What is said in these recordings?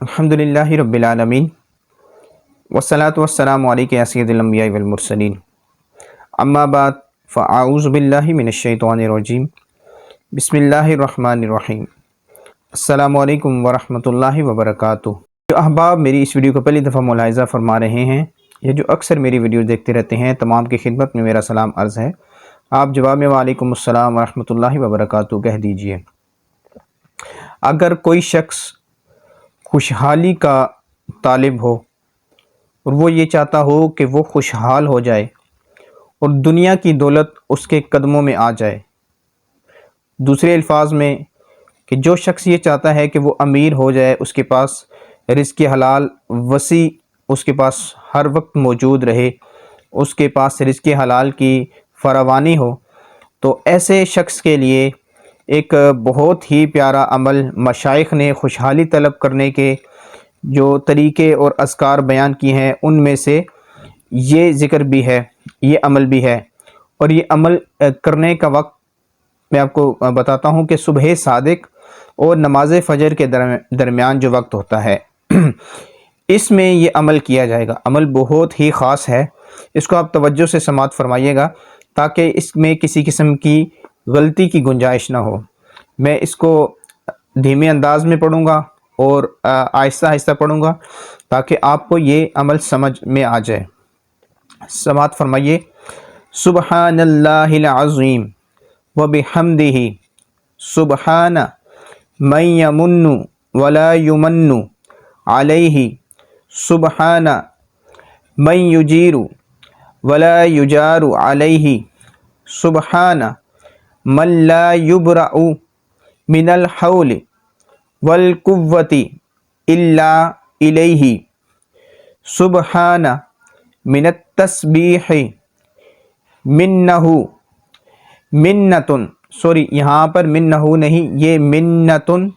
الحمدللہ رب العالمین والصلاة والسلام علیک یا سید الانبیاء والمرسلین اما بعد فاعوذ باللہ من الشیطان الرجیم بسم اللہ الرحمن الرحیم السلام علیکم ورحمۃ اللہ وبرکاتہ۔ جو احباب میری اس ویڈیو کو پہلی دفعہ ملاحظہ فرما رہے ہیں یا جو اکثر میری ویڈیو دیکھتے رہتے ہیں، تمام کی خدمت میں میرا سلام عرض ہے۔ آپ جواب میں وعلیکم السلام ورحمۃ اللہ وبرکاتہ کہہ دیجئے۔ اگر کوئی شخص خوشحالی کا طالب ہو اور وہ یہ چاہتا ہو کہ وہ خوشحال ہو جائے اور دنیا کی دولت اس کے قدموں میں آ جائے، دوسرے الفاظ میں کہ جو شخص یہ چاہتا ہے کہ وہ امیر ہو جائے، اس کے پاس رزق حلال وسیع اس کے پاس ہر وقت موجود رہے، اس کے پاس رزق حلال کی فراوانی ہو، تو ایسے شخص کے لیے ایک بہت ہی پیارا عمل مشائخ نے خوشحالی طلب کرنے کے جو طریقے اور اذکار بیان کیے ہیں، ان میں سے یہ ذکر بھی ہے، یہ عمل بھی ہے۔ اور یہ عمل کرنے کا وقت میں آپ کو بتاتا ہوں کہ صبح صادق اور نماز فجر کے درمیان جو وقت ہوتا ہے اس میں یہ عمل کیا جائے گا۔ عمل بہت ہی خاص ہے، اس کو آپ توجہ سے سماعت فرمائیے گا تاکہ اس میں کسی قسم کی غلطی کی گنجائش نہ ہو۔ میں اس کو دھیمے انداز میں پڑھوں گا اور آہستہ آہستہ پڑھوں گا تاکہ آپ کو یہ عمل سمجھ میں آ جائے۔ سماعت فرمائیے۔ سبحان اللہ العظیم وبحمدہ سبحان من یمن ولا یمن علیہ سبحان من یجیر ولا یجار علیہ سبحان من لا یبرأ من الحول والقوة الا الیہ سبحان من التسبیح منہ منتن، سوری یہاں پر منہ نہیں، یہ منتن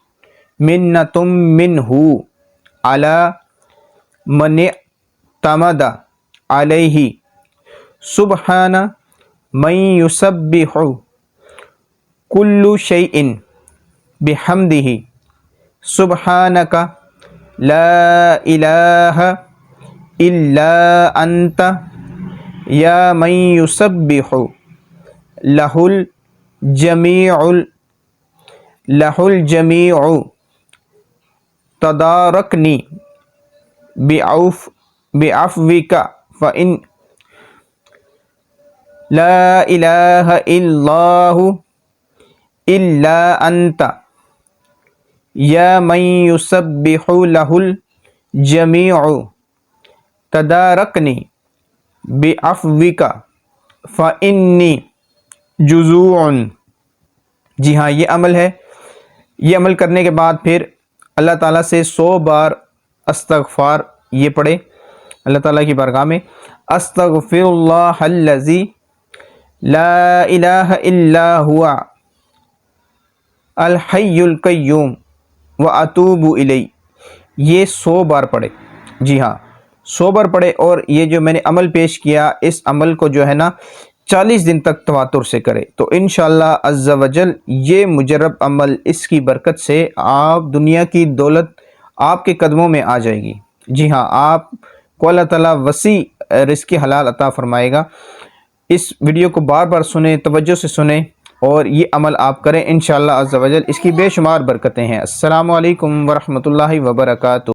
منہ علی من اعتمد علیہ سبحان من یسبح کل شیء بحمدہ سبحانک لا الہ الا انت یا من یسبح لہ الجمیع تدارکنی بعفوک فإن لا الہ الا انت یا من یسبح لہ الجمیع تدارکنی بعفوک فإنی جزوع۔ جی ہاں، یہ عمل ہے۔ یہ عمل کرنے کے بعد پھر اللہ تعالیٰ سے 100 بار استغفار یہ پڑھے اللہ تعالیٰ کی بارگاہ میں۔ استغفر اللہ الذی لا الہ الا ہوا الحی القیوم واتوب الیہ، یہ 100 بار پڑھے۔ جی ہاں، 100 بار پڑھے۔ اور یہ جو میں نے عمل پیش کیا، اس عمل کو جو ہے نا 40 دن تک تواتر سے کرے تو انشاءاللہ عز و جل یہ مجرب عمل، اس کی برکت سے آپ دنیا کی دولت آپ کے قدموں میں آ جائے گی۔ جی ہاں، آپ کو اللہ تعالیٰ وسیع رزق حلال عطا فرمائے گا۔ اس ویڈیو کو بار بار سنیں، توجہ سے سنیں اور یہ عمل آپ کریں انشاءاللہ عز و جل، اس کی بے شمار برکتیں ہیں۔ السلام علیکم ورحمۃ اللہ وبرکاتہ۔